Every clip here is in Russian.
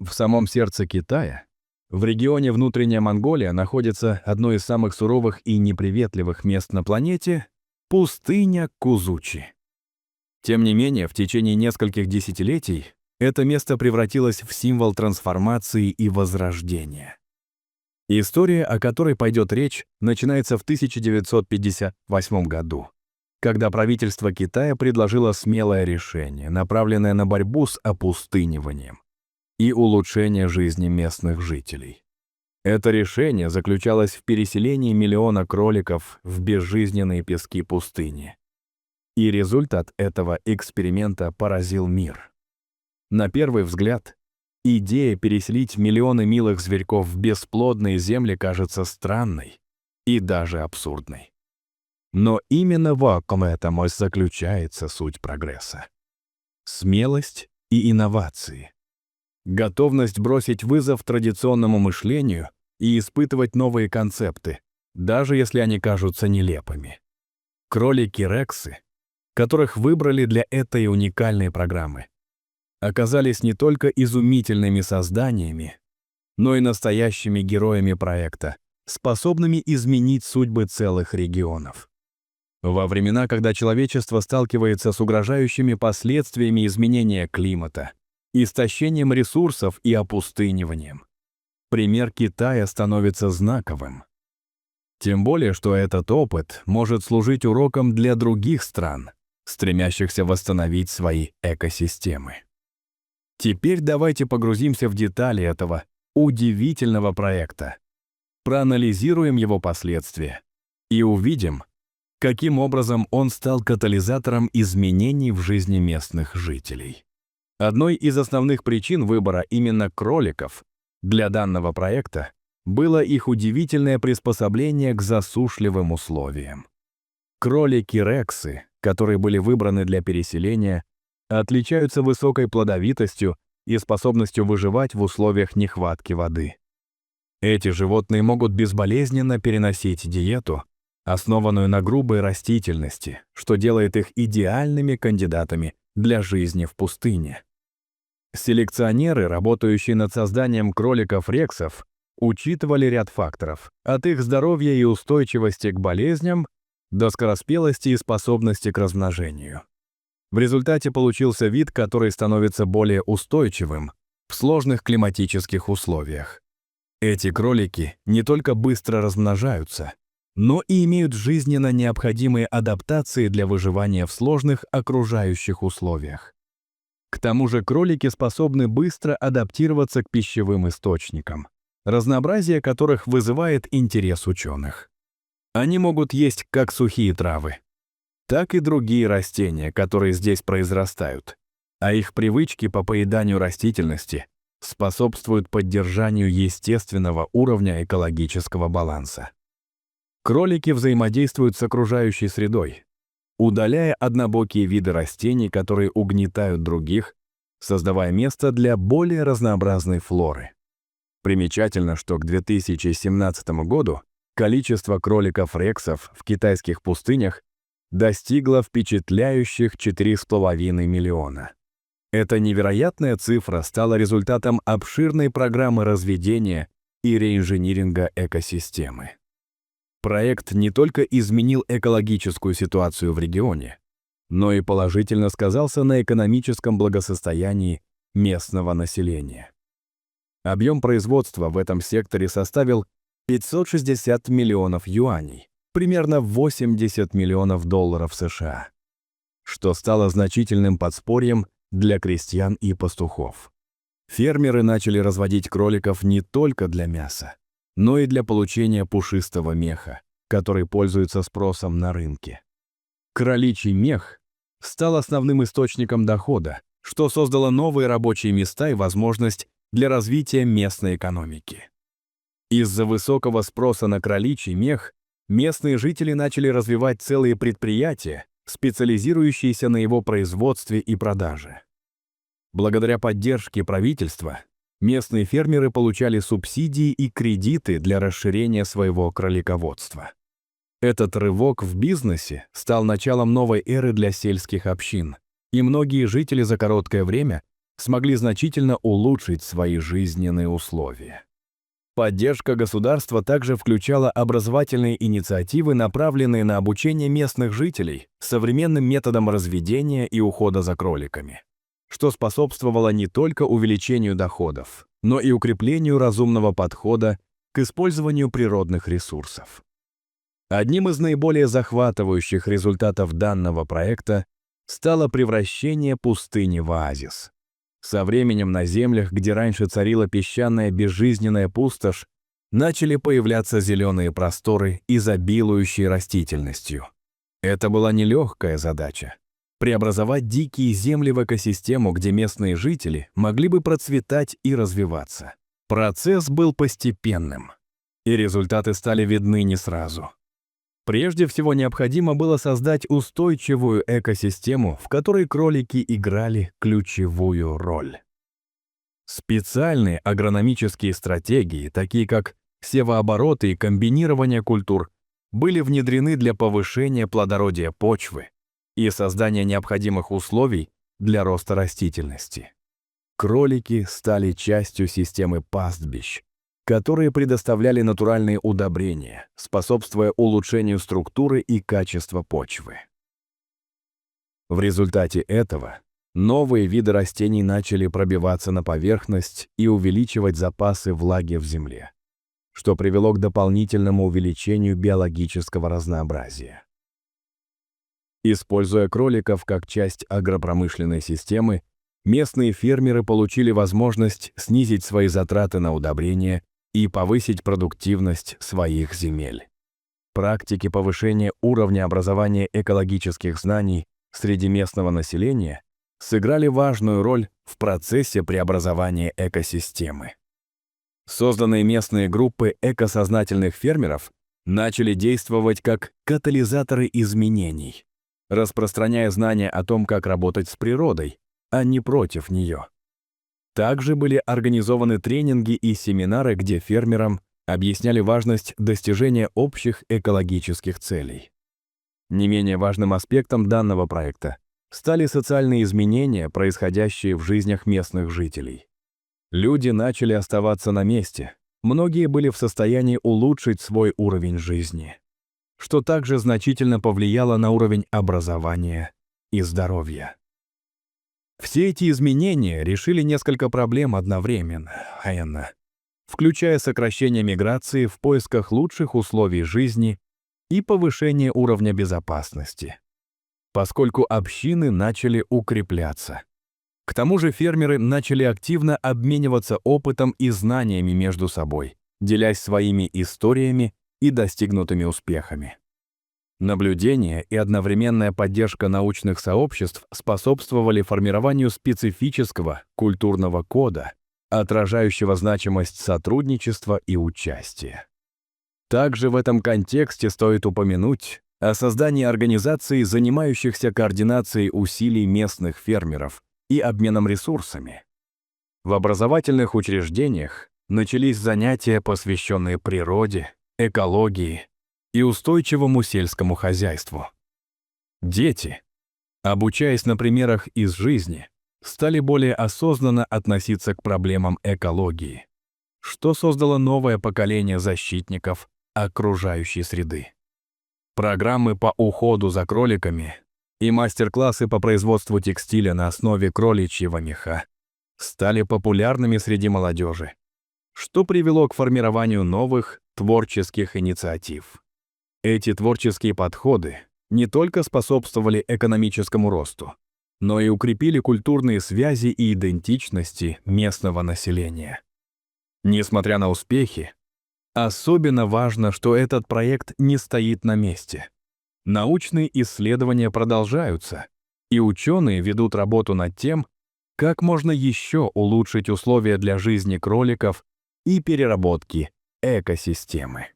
В самом сердце Китая, в регионе Внутренняя Монголия, находится одно из самых суровых и неприветливых мест на планете — пустыня Кузучи. Тем не менее, в течение нескольких десятилетий это место превратилось в символ трансформации и возрождения. История, о которой пойдет речь, начинается в 1958 году, когда правительство Китая предложило смелое решение, направленное на борьбу с опустыниванием и улучшение жизни местных жителей. Это решение заключалось в переселении миллиона кроликов в безжизненные пески пустыни. И результат этого эксперимента поразил мир. На первый взгляд, идея переселить миллионы милых зверьков в бесплодные земли кажется странной и даже абсурдной. Но именно в этом и заключается суть прогресса. Смелость и инновации. Готовность бросить вызов традиционному мышлению и испытывать новые концепты, даже если они кажутся нелепыми. Кролики-рексы, которых выбрали для этой уникальной программы, оказались не только изумительными созданиями, но и настоящими героями проекта, способными изменить судьбы целых регионов. Во времена, когда человечество сталкивается с угрожающими последствиями изменения климата, истощением ресурсов и опустыниванием, пример Китая становится знаковым. Тем более, что этот опыт может служить уроком для других стран, стремящихся восстановить свои экосистемы. Теперь давайте погрузимся в детали этого удивительного проекта, проанализируем его последствия и увидим, каким образом он стал катализатором изменений в жизни местных жителей. Одной из основных причин выбора именно кроликов для данного проекта было их удивительное приспособление к засушливым условиям. Кролики-рексы, которые были выбраны для переселения, отличаются высокой плодовитостью и способностью выживать в условиях нехватки воды. Эти животные могут безболезненно переносить диету, основанную на грубой растительности, что делает их идеальными кандидатами для жизни в пустыне. Селекционеры, работающие над созданием кроликов-рексов, учитывали ряд факторов, от их здоровья и устойчивости к болезням до скороспелости и способности к размножению. В результате получился вид, который становится более устойчивым в сложных климатических условиях. Эти кролики не только быстро размножаются, но и имеют жизненно необходимые адаптации для выживания в сложных окружающих условиях. К тому же кролики способны быстро адаптироваться к пищевым источникам, разнообразие которых вызывает интерес ученых. Они могут есть как сухие травы, так и другие растения, которые здесь произрастают, а их привычки по поеданию растительности способствуют поддержанию естественного уровня экологического баланса. Кролики взаимодействуют с окружающей средой, удаляя однобокие виды растений, которые угнетают других, создавая место для более разнообразной флоры. Примечательно, что к 2017 году количество кроликов-рексов в китайских пустынях достигло впечатляющих 4,5 миллиона. Эта невероятная цифра стала результатом обширной программы разведения и реинжиниринга экосистемы. Проект не только изменил экологическую ситуацию в регионе, но и положительно сказался на экономическом благосостоянии местного населения. Объем производства в этом секторе составил 560 миллионов юаней, примерно 80 миллионов долларов США, что стало значительным подспорьем для крестьян и пастухов. Фермеры начали разводить кроликов не только для мяса, но и для получения пушистого меха, который пользуется спросом на рынке. Кроличий мех стал основным источником дохода, что создало новые рабочие места и возможность для развития местной экономики. Из-за высокого спроса на кроличий мех местные жители начали развивать целые предприятия, специализирующиеся на его производстве и продаже. Благодаря поддержке правительства местные фермеры получали субсидии и кредиты для расширения своего кролиководства. Этот рывок в бизнесе стал началом новой эры для сельских общин, и многие жители за короткое время смогли значительно улучшить свои жизненные условия. Поддержка государства также включала образовательные инициативы, направленные на обучение местных жителей современным методам разведения и ухода за кроликами, что способствовало не только увеличению доходов, но и укреплению разумного подхода к использованию природных ресурсов. Одним из наиболее захватывающих результатов данного проекта стало превращение пустыни в оазис. Со временем на землях, где раньше царила песчаная безжизненная пустошь, начали появляться зеленые просторы, изобилующие растительностью. Это была нелегкая задача — преобразовать дикие земли в экосистему, где местные жители могли бы процветать и развиваться. Процесс был постепенным, и результаты стали видны не сразу. Прежде всего необходимо было создать устойчивую экосистему, в которой кролики играли ключевую роль. Специальные агрономические стратегии, такие как севообороты и комбинирование культур, были внедрены для повышения плодородия почвы и создания необходимых условий для роста растительности. Кролики стали частью системы пастбищ, которые предоставляли натуральные удобрения, способствуя улучшению структуры и качества почвы. В результате этого новые виды растений начали пробиваться на поверхность и увеличивать запасы влаги в земле, что привело к дополнительному увеличению биологического разнообразия. Используя кроликов как часть агропромышленной системы, местные фермеры получили возможность снизить свои затраты на удобрения и повысить продуктивность своих земель. Практики повышения уровня образования экологических знаний среди местного населения сыграли важную роль в процессе преобразования экосистемы. Созданные местные группы экосознательных фермеров начали действовать как катализаторы изменений, распространяя знания о том, как работать с природой, а не против нее. Также были организованы тренинги и семинары, где фермерам объясняли важность достижения общих экологических целей. Не менее важным аспектом данного проекта стали социальные изменения, происходящие в жизнях местных жителей. Люди начали оставаться на месте, многие были в состоянии улучшить свой уровень жизни, что также значительно повлияло на уровень образования и здоровья. Все эти изменения решили несколько проблем одновременно, включая сокращение миграции в поисках лучших условий жизни и повышение уровня безопасности, поскольку общины начали укрепляться. К тому же фермеры начали активно обмениваться опытом и знаниями между собой, делясь своими историями и достигнутыми успехами. Наблюдение и одновременная поддержка научных сообществ способствовали формированию специфического культурного кода, отражающего значимость сотрудничества и участия. Также в этом контексте стоит упомянуть о создании организаций, занимающихся координацией усилий местных фермеров и обменом ресурсами. В образовательных учреждениях начались занятия, посвященные природе, экологии и устойчивому сельскому хозяйству. Дети, обучаясь на примерах из жизни, стали более осознанно относиться к проблемам экологии, что создало новое поколение защитников окружающей среды. Программы по уходу за кроликами и мастер-классы по производству текстиля на основе кроличьего меха стали популярными среди молодежи, что привело к формированию новых творческих инициатив. Эти творческие подходы не только способствовали экономическому росту, но и укрепили культурные связи и идентичности местного населения. Несмотря на успехи, особенно важно, что этот проект не стоит на месте. Научные исследования продолжаются, и ученые ведут работу над тем, как можно еще улучшить условия для жизни кроликов и переработки экосистемы.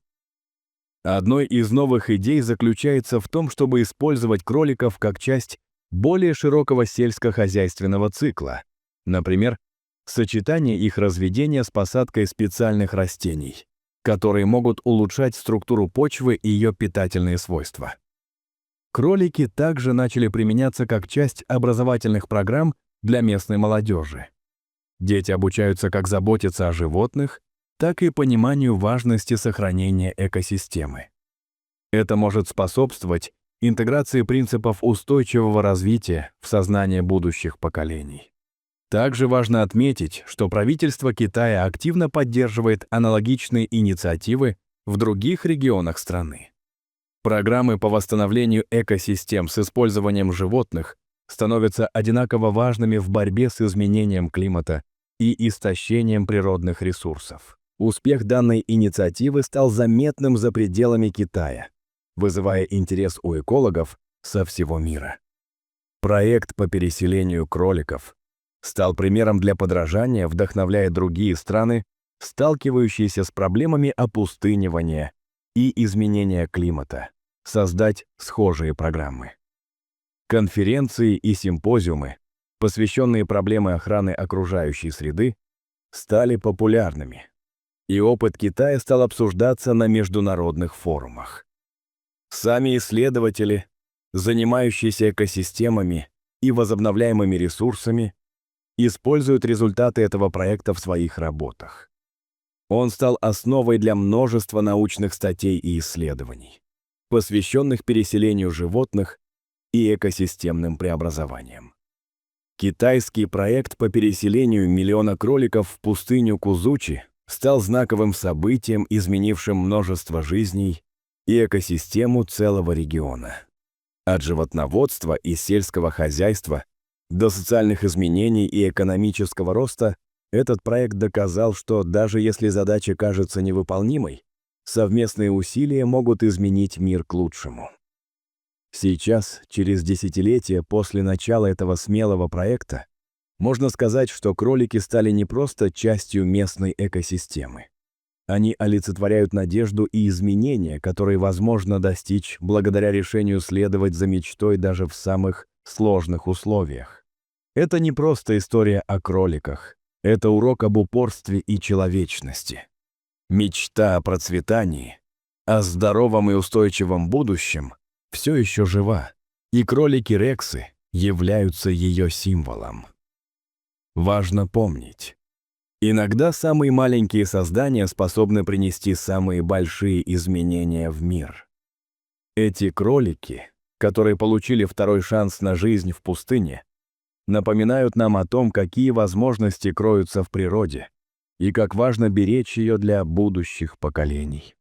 Одной из новых идей заключается в том, чтобы использовать кроликов как часть более широкого сельскохозяйственного цикла, например, сочетание их разведения с посадкой специальных растений, которые могут улучшать структуру почвы и ее питательные свойства. Кролики также начали применяться как часть образовательных программ для местной молодежи, Дети обучаются как заботиться о животных, так и пониманию важности сохранения экосистемы. Это может способствовать интеграции принципов устойчивого развития в сознание будущих поколений. Также важно отметить, что правительство Китая активно поддерживает аналогичные инициативы в других регионах страны. Программы по восстановлению экосистем с использованием животных становятся одинаково важными в борьбе с изменением климата и истощением природных ресурсов. Успех данной инициативы стал заметным за пределами Китая, вызывая интерес у экологов со всего мира. Проект по переселению кроликов стал примером для подражания, вдохновляя другие страны, сталкивающиеся с проблемами опустынивания и изменения климата, создать схожие программы. Конференции и симпозиумы, посвященные проблеме охраны окружающей среды, стали популярными, и опыт Китая стал обсуждаться на международных форумах. Сами исследователи, занимающиеся экосистемами и возобновляемыми ресурсами, используют результаты этого проекта в своих работах. Он стал основой для множества научных статей и исследований, посвященных переселению животных и экосистемным преобразованиям. Китайский проект по переселению миллиона кроликов в пустыню Кузучи стал знаковым событием, изменившим множество жизней и экосистему целого региона. От животноводства и сельского хозяйства до социальных изменений и экономического роста этот проект доказал, что даже если задача кажется невыполнимой, совместные усилия могут изменить мир к лучшему. Сейчас, через десятилетия после начала этого смелого проекта, можно сказать, что кролики стали не просто частью местной экосистемы. Они олицетворяют надежду и изменения, которые возможно достичь благодаря решению следовать за мечтой даже в самых сложных условиях. Это не просто история о кроликах, это урок об упорстве и человечности. Мечта о процветании, о здоровом и устойчивом будущем все еще жива, и кролики-рексы являются ее символом. Важно помнить, иногда самые маленькие создания способны принести самые большие изменения в мир. Эти кролики, которые получили второй шанс на жизнь в пустыне, напоминают нам о том, какие возможности кроются в природе и как важно беречь ее для будущих поколений.